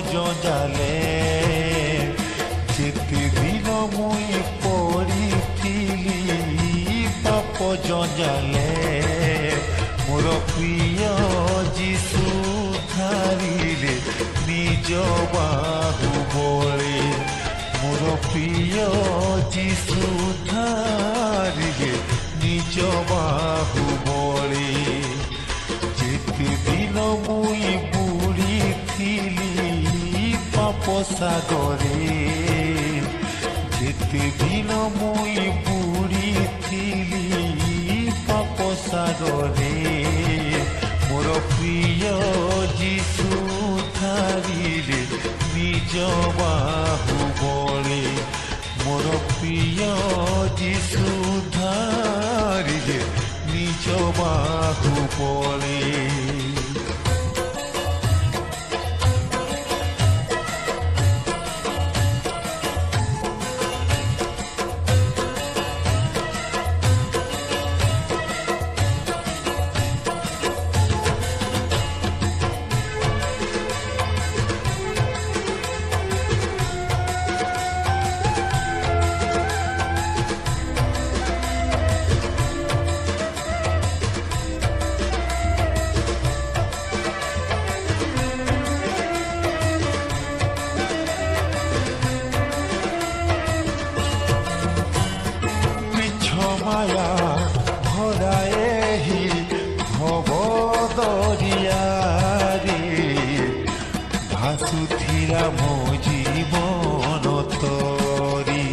ଜଞ୍ଜାଲେ ଯେତେ ଦିନ ମୁଇଁ ପଡ଼ିଥିଲି ପାପ ଜଞ୍ଜାଲେ ମୋର ପ୍ରିୟ ଯୀଶୁ ଧାରିଲେ ନିଜ ବାହୁବଳେ ମୋର ପ୍ରିୟ ଯୀଶୁ ଧାରିଲେ ନିଜ ବାହୁବଳେ ଯେତେ ଦିନ ମୁଇଁ ବୁଡ଼ିଥିଲି ପାପ ସାଗରେ ଯେତେ ଦିନ ମୁଇଁ ବୁଡ଼ିଥିଲି ପାପ ସାଗରେ ମୋର ପ୍ରିୟ ଯୀଶୁ ଧାରିଲେ ନିଜ ବାହୁବଳେ ମୋର ପ୍ରିୟ ଯୀଶୁ ଧାରିଲେ ନିଜ ବାହୁବଳେ মায়া ভরায়ে হি ভব দরিয়ারে ভাসুথিলা মো জীবন তরি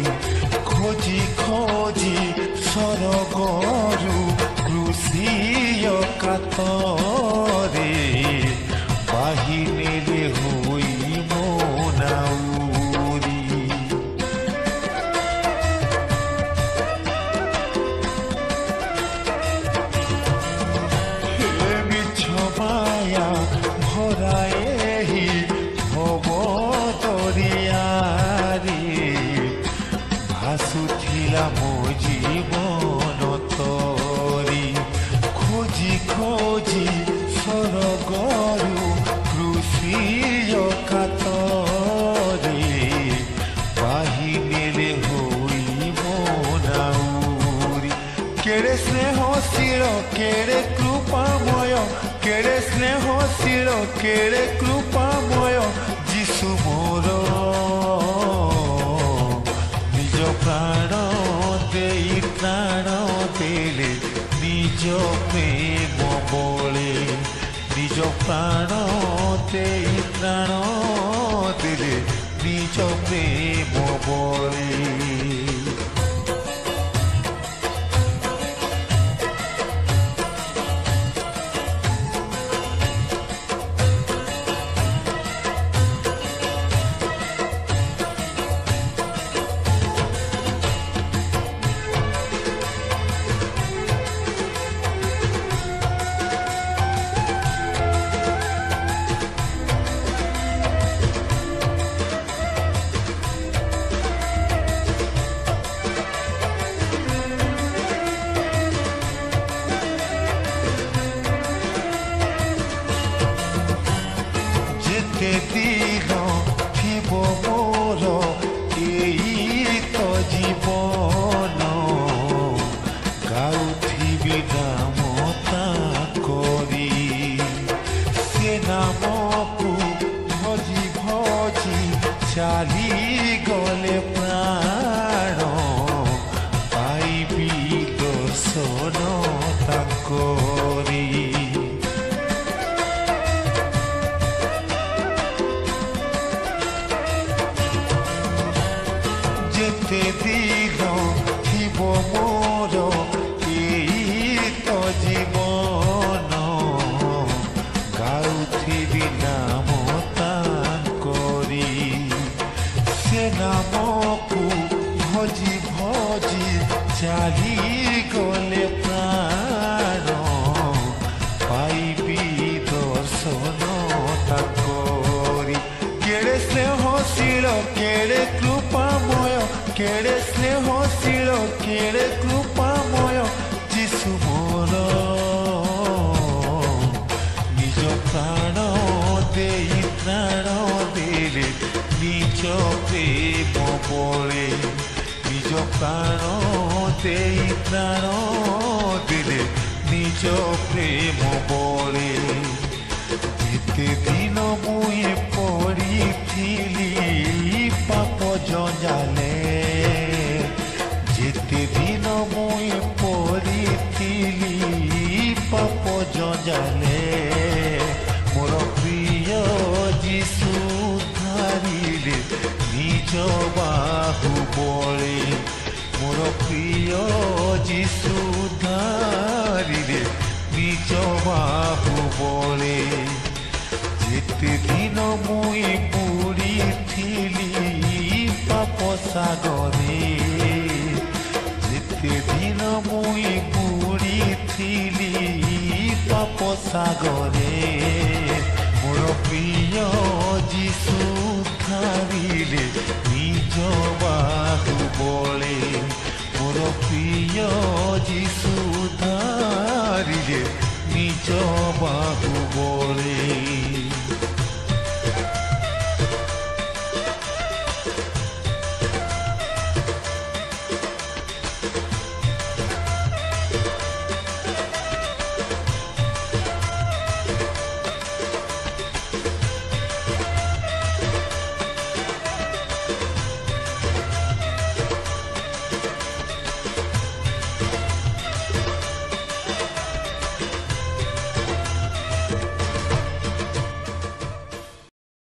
খোঁজি খোঁজি সরগরু কৃষিয় কাতরে বাহিনীরে হই মোনাউ ভরায়ে ভব দরিয়ারে ভাসুথিলা মো জীবন তরি খোঁজি খোঁজি সরগরু কৃষিয় কাতরে বাহিনীরে হই মোনাউরি কেড়ে স্নেহশীল কেড়ে কৃপাময় কেড়ে স্নেহশীল কেড়ে কৃপাময় যিশু মোর নিজ প্রাণ দেই প্রাণ দেলে নিজ প্রেম বলে নিজ প্রাণ দেই প্রাণ দেলে নিজ প্রেম বলে যেতে দিন থিব মোর এই তো জীবন গাউথিবি নাম তাকরি সে নামকু ভজি ভজি চালি গলে প্রাণ পাইবি দর্শন তাকরি যেতে দিন থিব মোর এই তো জীবন গাউথিবি নাম তাকরি সে নামকু ভজি ভজি চালি গলে প্রাণ পাইবি দর্শন তাকরি কেড়ে স্নেহশীল কেড়ে কৃপাময় কেড়ে স্নেহশীল কেড়ে কৃপাময় যিশু মোর নিজ প্রাণ দেই প্রাণ দে প্রেম বলে নিজ প্রাণ দেই প্রাণ দেলে নিজ প্রেম বলে যেতে দিন মুই পড়িথিলি পাপ জঞ্জালে যেতে দিন মুই পড়িথিলি পাপ জঞ্জালে মোর প্রিয় যিশু ধারিলে নিজ বাহু বলে মোর প্রিয় যিশু ধারিলে নিজ বাহু বলে যেতে দিন মুই বুড়িথিলি পাপ সাগরে যেতে দিন মুই বুড়িথিলি পাপ সাগরে